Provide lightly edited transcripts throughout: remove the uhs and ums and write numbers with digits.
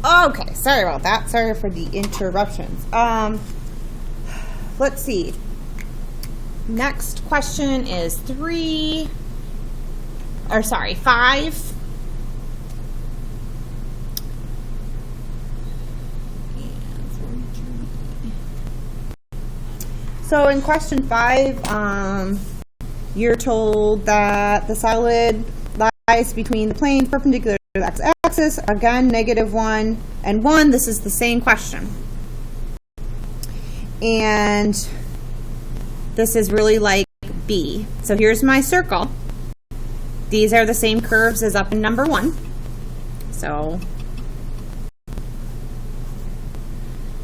Okay, sorry about that. Sorry for the interruptions. Let's see. Next question is 5. So in question 5, you're told that the solid lies between the planes perpendicular to the x-axis. Again, -1 and 1. This is the same question. And this is really like B. So here's my circle. These are the same curves as up in number 1. So,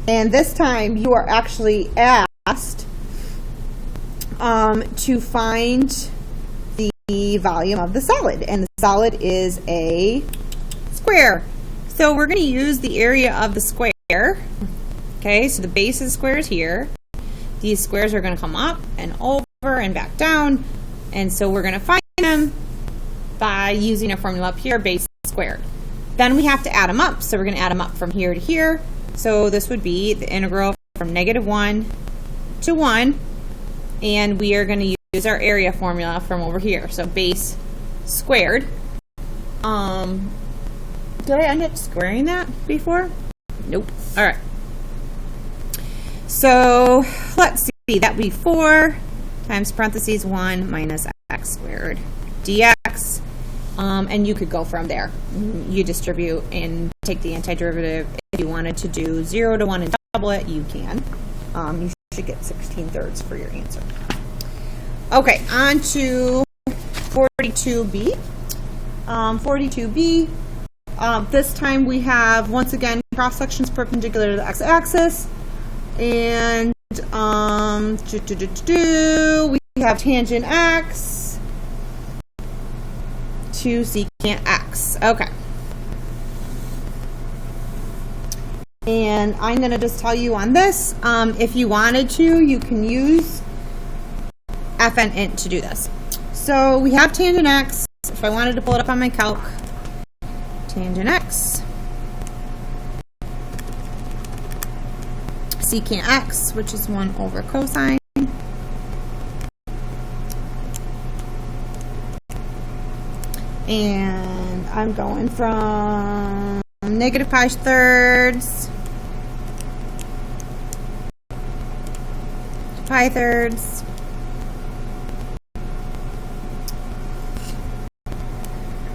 and this time you are actually asked to find the volume of the solid, and the solid is a square. So we're going to use the area of the square. Okay, so the base of the square is here. These squares are going to come up and over and back down, and so we're going to find them by using a formula up here, base squared. Then we have to add them up, so we're going to add them up from here to here. So this would be the integral from -1 to 1, and we are going to use our area formula from over here. So base squared. Did I end up squaring that before? Nope. All right. So let's see. That would be 4 times parentheses 1 minus x squared dx. And you could go from there. You distribute and take the antiderivative. If you wanted to do 0 to 1 and double it, you can. You should get 16/3 for your answer. Okay, on to 42B. 42B. This time we have, once again, cross sections perpendicular to the x-axis. And we have tangent x to secant x. Okay. And I'm going to just tell you on this, if you wanted to, you can use fn int to do this. So we have tangent x. If I wanted to pull it up on my calc, tangent x, secant x, which is 1 over cosine, and I'm going from -pi3 to pi3.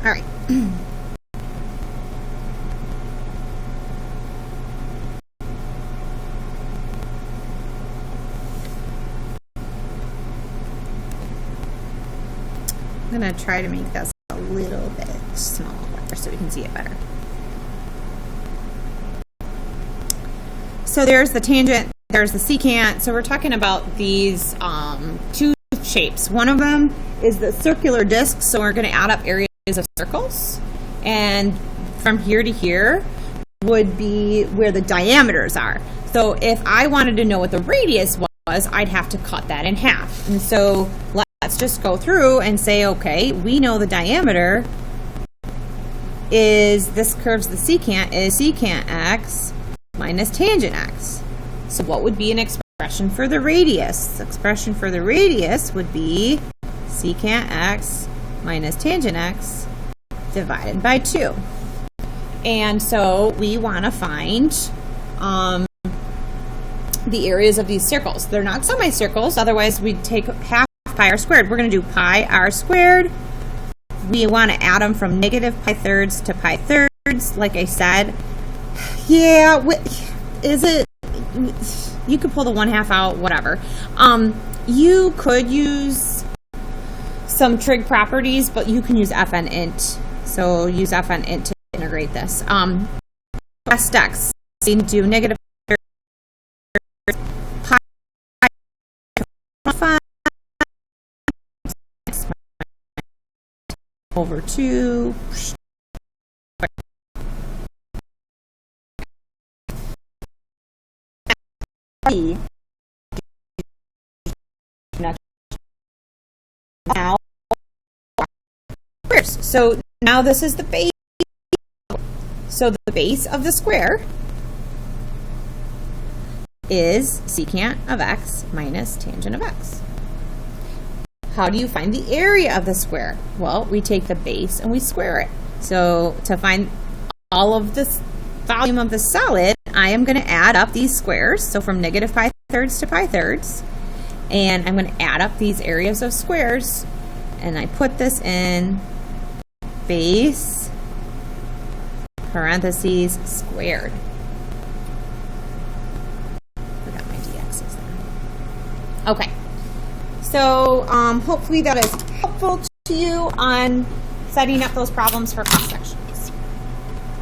All right. I'm going to try to make this a little bit smaller so we can see it better. So there's the tangent, there's the secant. So we're talking about these two shapes. One of them is the circular disc, so we're going to add up areas of circles. And from here to here would be where the diameters are. So if I wanted to know what the radius was, I'd have to cut that in half. And so let's just go through and say, okay, we know the diameter is, this curve's the secant, is secant x minus tangent x. So what would be an expression for the radius? The expression for the radius would be secant x minus tangent x divided by 2. And so we want to find the areas of these circles. They're not semicircles, otherwise we'd take half pi r squared. We're going to do pi r squared. We want to add them from -pi3 to pi3, like I said. Yeah, is it, you could pull the 1/2 out, whatever. You could use some trig properties, but you can use fn int. So use fn int to integrate this. Best x, so you do -3 pi over 2. Now, so now this is the base. So the base of the square is secant of x minus tangent of x. How do you find the area of the square? Well, we take the base and we square it. So to find all of this volume of the solid, I am going to add up these squares. So from negative pi thirds to pi thirds. And I'm going to add up these areas of squares. And I put this in base parentheses squared. Forgot my dx's there. Okay. So hopefully that is helpful to you on setting up those problems for cost